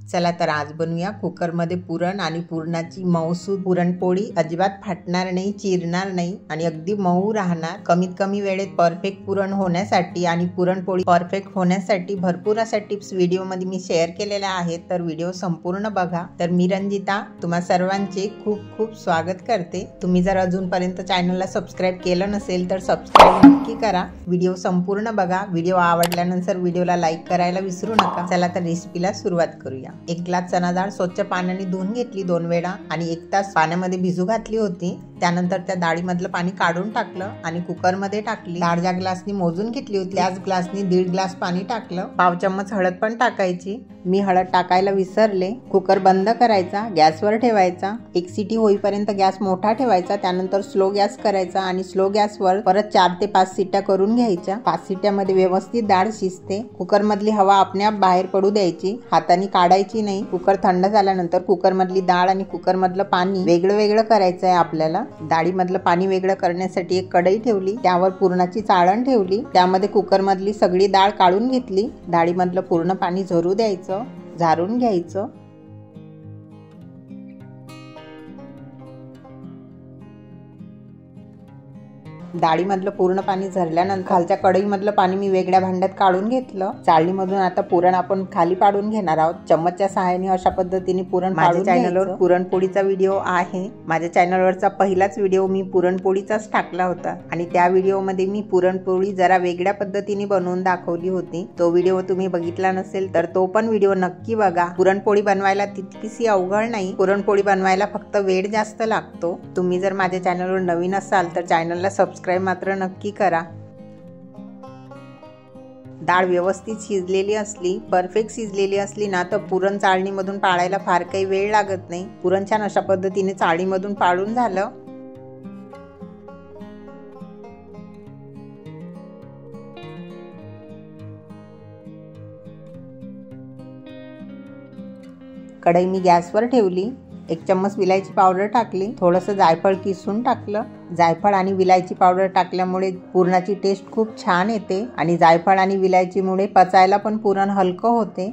चला तर आज बनवूया कुकरमध्ये पुरण आणि पुरणाची मऊसूद पुरणपोळी। अजिबात फाटणार नाही, चिरणार नाही आणि अगदी मऊ राहणार। कमीत कमी वेळेत परफेक्ट पुरण होण्यासाठी आणि पुरणपोळी परफेक्ट होण्यासाठी भरपूर अशा टिप्स व्हिडिओ मध्ये मी शेअर केलेल्या आहेत, तर व्हिडिओ संपूर्ण बघा। तर मी रंजिता तुम्हा सर्वांचे खूप खूप स्वागत करते। तुम्ही जर अजूनपर्यंत चॅनलला सबस्क्राइब केलं नसेल तर सबस्क्राइब नक्की करा। व्हिडिओ संपूर्ण बघा। व्हिडिओ आवडल्यानंतर व्हिडिओला लाईक करायला विसरू नका। चला तर रेसिपीला सुरुवात करूया। एक ग्लास चना डाळ स्वच्छ पाण्याने धुवून घेतली 2 वेळा आणि 1 तास पाण्यामध्ये भिजू घातली होती। त्यानंतर त्या डाळीमधलं पाणी काढून टाकलं आणि कुकर मध्ये टाकली। डाळ ज्या ग्लासनी मोजून घेतली होती त्याच ग्लासनी 1.5 ग्लास पाणी टाकलं। पाव चम्मच हळद पण टाकायची। मी हळद टाकायला विसरले। कुकर बंद करायचा, गॅसवर ठेवायचा। 1 सीटी होईपर्यंत गॅस मोठा ठेवायचा, त्यानंतर स्लो गॅस करायचा आणि स्लो गॅसवर परत 4 ते 5 सीट्या करून घ्यायच्या। 5 सीट्यामध्ये व्यवस्थित डाळ शिजते। कुकर मधली हवा आपल्या बाहेर पडू द्यायची, हाताने काढायची नाही। कुकर थंड झाल्यानंतर कुकर मधली डाळ आणि कुकर मधलं पाणी वेगळं वेगळं करायचं आहे आपल्याला। डाळीमधलं पाणी वेगळं करण्यासाठी एक कढई ठेवली, त्यावर पुरणाची चाळण ठेवली, त्यामध्ये कुकर मधली सगळी डाळ काढून घेतली। डाळीमधलं पूर्ण पाणी झरू द्यायचं, झारून घ्यायचं। डाळीमधलं पूर्ण पाणी झरल्यानंतर खालच्या कढईमधलं पाणी मी वेगळ्या भांड्यात काढून घेतलं। चाळणीमधून आता पुरण आपण खाली पाडून घेणार आहोत। चम्मचच्या सहाय्याने अशा पद्धतीने पुरण पाडून घ्यायचं। माझ्या चॅनलवर पुरणपोळीचा व्हिडिओ आहे। माझ्या चॅनलवरचा पहिलाच व्हिडिओ मी पुरणपोळीचाच टाकला होता आणि त्या व्हिडिओमध्ये मी पुरणपोळी जरा वेगळ्या पद्धतीने बनवून दाखवली होती। तो व्हिडिओ तुम्ही बघितला नसेल तर तो पण व्हिडिओ नक्की बघा। पुरणपोळी बनवायला तितकीशी अवघड नाही, पुरणपोळी बनवायला फक्त वेळ जास्त लागतो। तुम्ही जर माझ्या चॅनलवर नवीन असाल तर चॅनलला सबस्क्राइब मात्र नक्की करा। डाळ व्यवस्थित शिजलेली असली, परफेक्ट शिजलेली असली ना तर पुरण चाळणीमधून पाडायला फार काही वेळ लागत नाही। पुरण छान अशा पद्धतीने चाळणीमधून पाडून झालं। कढई मी गॅसवर ठेवली। 1 चम्मच विलायची पावडर टाकली, थोडंसं जायफळ किसून टाकलं। जायफळ आणि विलायची पावडर टाकल्यामुळे पुरणाची टेस्ट खूप छान येते आणि जायफळ आणि विलायचीमुळे पचायला पण पुरण हलकं होते।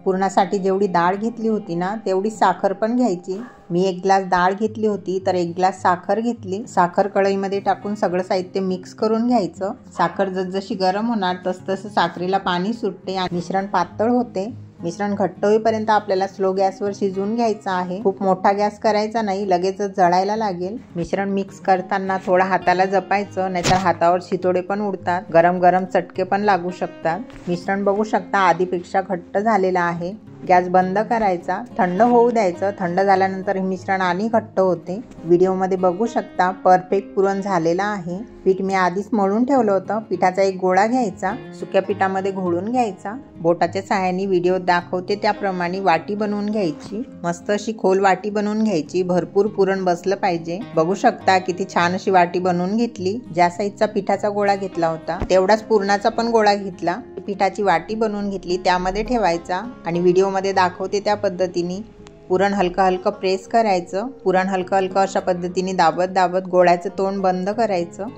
पुरणासाठी जेवढी डाळ घेतली होती ना तेवढी साखर पण घ्यायची। मी 1 ग्लास डाळ घेतली होती तर 1 ग्लास साखर घेतली। साखर कढईमध्ये टाकून सगळं साहित्य मिक्स करून घ्यायचं। साखर जसजशी गरम होणार तसतसं साखरेला पाणी सुटते आणि मिश्रण पातळ होते। मिश्रण घट्ट होईपर्यंत आपल्याला स्लो गॅसवर शिजवून घ्यायचं आहे। खूप मोठा गॅस करायचा नाही, लगेचच जळायला लागेल। मिश्रण मिक्स करताना थोडा हाताला जपायचं, नाहीतर हातावर शितोडे पण उडतात, गरम गरम चटके पण लागू शकतात। मिश्रण बघू शकता आधीपेक्षा घट्ट झालेलं आहे। गॅस बंद करायचा, थंड होऊ द्यायचं। थंड झाल्यानंतर हे मिश्रण आणि घट्ट होते। व्हिडिओमध्ये बघू शकता परफेक्ट पुरण झालेलं आहे। पीठ मी आधीच मळून ठेवलं होतं। पिठाचा एक गोळा घ्यायचा, सुक्या पिठामध्ये घोळून घ्यायचा। बोटाच्या सहाय्याने व्हिडिओ दाखवते त्याप्रमाणे वाटी बनवून घ्यायची। मस्त अशी खोल वाटी बनवून घ्यायची, भरपूर पुरण बसलं पाहिजे। बघू शकता किती छान अशी वाटी बनवून घेतली। ज्या साईजचा पिठाचा गोळा घेतला होता तेवढाच पुरणाचा पण गोळा घेतला। पिठाची वाटी बनवून घेतली, त्यामध्ये ठेवायचा आणि व्हिडिओमध्ये दाखवते त्या पद्धतीने पुरण हलकं हलकं प्रेस करायचं। पुरण हलकं हलकं अशा पद्धतीने दाबत दाबत गोळ्याचं तोंड बंद करायचं।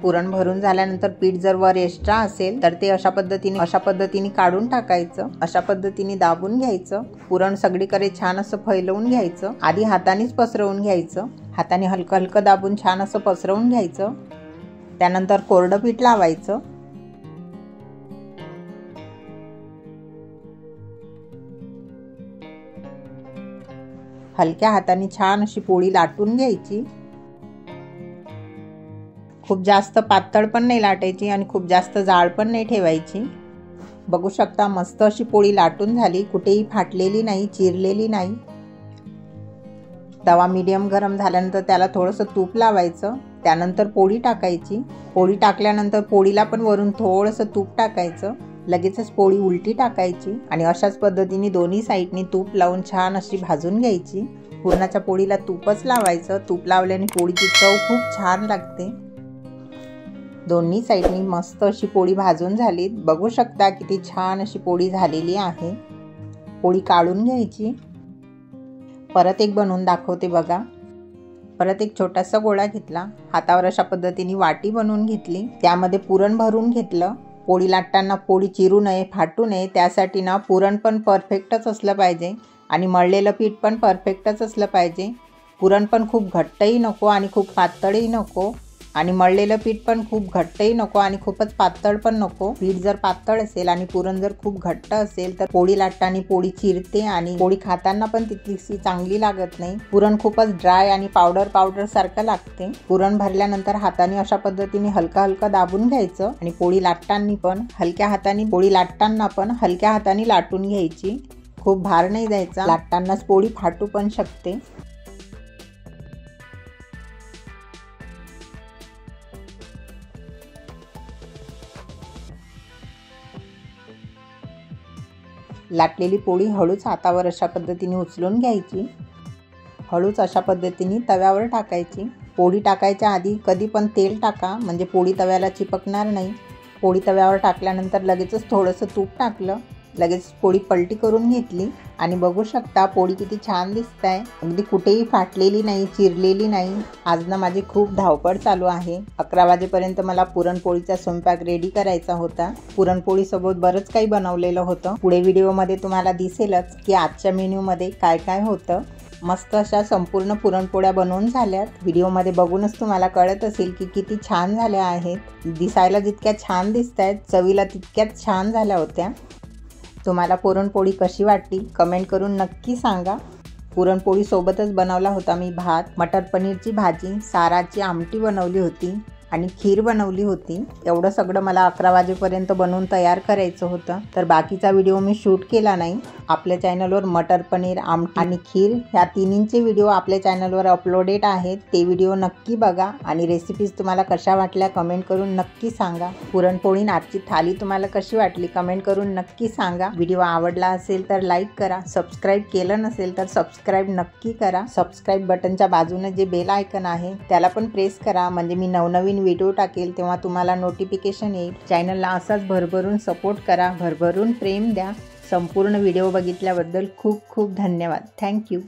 पुरण भरून झाल्यानंतर पीठ जर वर एक्स्ट्रा असेल तर ते अशा पद्धतीने काढून टाकायचं। अशा पद्धतीने दाबून घ्यायचं। पुरण सगळीकडे छान असं फैलवून घ्यायचं। आधी हातानेच पसरवून घ्यायचं, हाताने हलकं हलकं दाबून छान असं पसरवून घ्यायचं। त्यानंतर कोरडं पीठ लावायचं। हलक्या हाताने छान अशी पोळी लाटून घ्यायची। खूप जास्त पातळ पण नाही लाटायची आणि खूप जास्त जाड पण नाही ठेवायची। बघू शकता मस्त अशी पोळी लाटून झाली, कुठेही फाटलेली नाही, चिरलेली नाही। तवा मीडियम गरम झाल्यानंतर त्याला थोडंसं तूप लावायचं, त्यानंतर पोळी टाकायची। पोळी टाकल्यानंतर पोळीला पण वरून थोडंसं तूप टाकायचं। लगेचच पोळी उलटी टाकायची आणि अशाच पद्धतीने दोन्ही साईडनी तूप लावून छान अशी भाजून घ्यायची। पुरणाच्या पोळीला तूपच लावायचं, तूप लावल्याने पोळीची चव खूप छान लागते। दोन्ही साईडनी मस्त अशी पोळी भाजून झाली। बघू शकता किती छान अशी पोळी झालेली आहे। पोळी काढून घ्यायची। परत एक बनवून दाखवते बघा। परत एक छोटासा गोळा घेतला, हातावर अशा पद्धतीने वाटी बनवून घेतली, त्यामध्ये पुरण भरून घेतलं। पोळी लाटताना पोळी चिरू नये, फाटू नये, त्यासाठी ना पुरण पण परफेक्टच असलं पाहिजे आणि मळलेलं पीठ पण परफेक्टच असलं पाहिजे। पुरण पण खूप घट्टही नको आणि खूप पातळही नको आणि मळलेलं पीठ पण खूप घट्टही नको आणि खूपच पातळ पण नको। पीठ जर पातळ असेल आणि पुरण जर खूप घट्ट असेल तर पोळी लाटताना पोळी चिरते आणि पोळी खाताना पण तितकीशी चांगली लागत नाही। पुरण खूपच ड्राय आणि पावडर सारखं लागते। पुरण भरल्यानंतर हाताने अशा पद्धतीने हलका दाबून घ्यायचं आणि पोळी लाटताना पण हलक्या हाताने लाटून घ्यायची। खूप भार नाही द्यायचा, लाटतानाच पोळी फाटू पण शकते। लाटलेली पोळी हळूच हातावर अशा पद्धतीने उचलून घ्यायची, हळूच अशा पद्धतीने तव्यावर टाकायची। पोळी टाकायच्या आधी कधी पण तेल टाका, म्हणजे पोळी तव्याला चिपकणार नाही। पोळी तव्यावर टाकल्यानंतर लगेचच थोडंसं तूप टाकलं, लगेच पोळी पलटी करून घेतली आणि बघू शकता पोळी किती छान दिसत आहे, अगदी कुठेही फाटलेली नाही, चिरलेली नाही। आज ना माझी खूप धावपळ चालू आहे। 11 वाजेपर्यंत मला पुरणपोळीचा स्वयंपाक रेडी करायचा होता। पुरणपोळी सोबत बरंच काही बनवलेलं होतं, पुढे व्हिडिओमध्ये तुम्हाला दिसेलच की आजच्या मेन्यूमध्ये काय काय होतं। मस्त अशा संपूर्ण पुरणपोळ्या बनवून झाल्यात। व्हिडिओमध्ये बघूनच तुम्हाला कळत असेल की किती छान झाल्या आहेत। दिसायला जितक्या छान दिसत आहेत, चवीला तितक्याच छान झाल्या होत्या। तुम्हाला पुरणपोळी कशी वाटली कमेंट करून नक्की सांगा। पुरणपोळी सोबतच बनवला होता मी भात, मटर पनीरची भाजी, साराची आमटी बनवली होती आणि खीर बनवली होती। एवढं सगळं मला 11 वाजेपर्यंत बनवून तयार करायचं होतं, तर बाकीचा व्हिडिओ मी शूट केला नाही। आपल्या चॅनलवर मटर पनीर, आमटी आणि खीर ह्या तिन्हींचे व्हिडिओ आपल्या चॅनलवर अपलोडेड आहेत, ते व्हिडिओ नक्की बघा आणि रेसिपीज तुम्हाला कशा वाटल्या कमेंट करून नक्की सांगा। पुरणपोळी आजची थाली तुम्हाला कशी वाटली कमेंट करून नक्की सांगा। व्हिडिओ आवडला असेल तर लाईक करा, सबस्क्राईब केलं नसेल तर सबस्क्राईब नक्की करा। सबस्क्राईब बटनच्या बाजूने जे बेल आयकन आहे त्याला पण प्रेस करा, म्हणजे मी नवनवीन व्हिडिओ टाकेल तेव्हा तुम्हाला नोटिफिकेशन येईल। चॅनलला असाच भरभरून सपोर्ट करा, भरभरून प्रेम द्या। संपूर्ण व्हिडिओ बघितल्याबद्दल खूप खूप धन्यवाद। थँक्यू।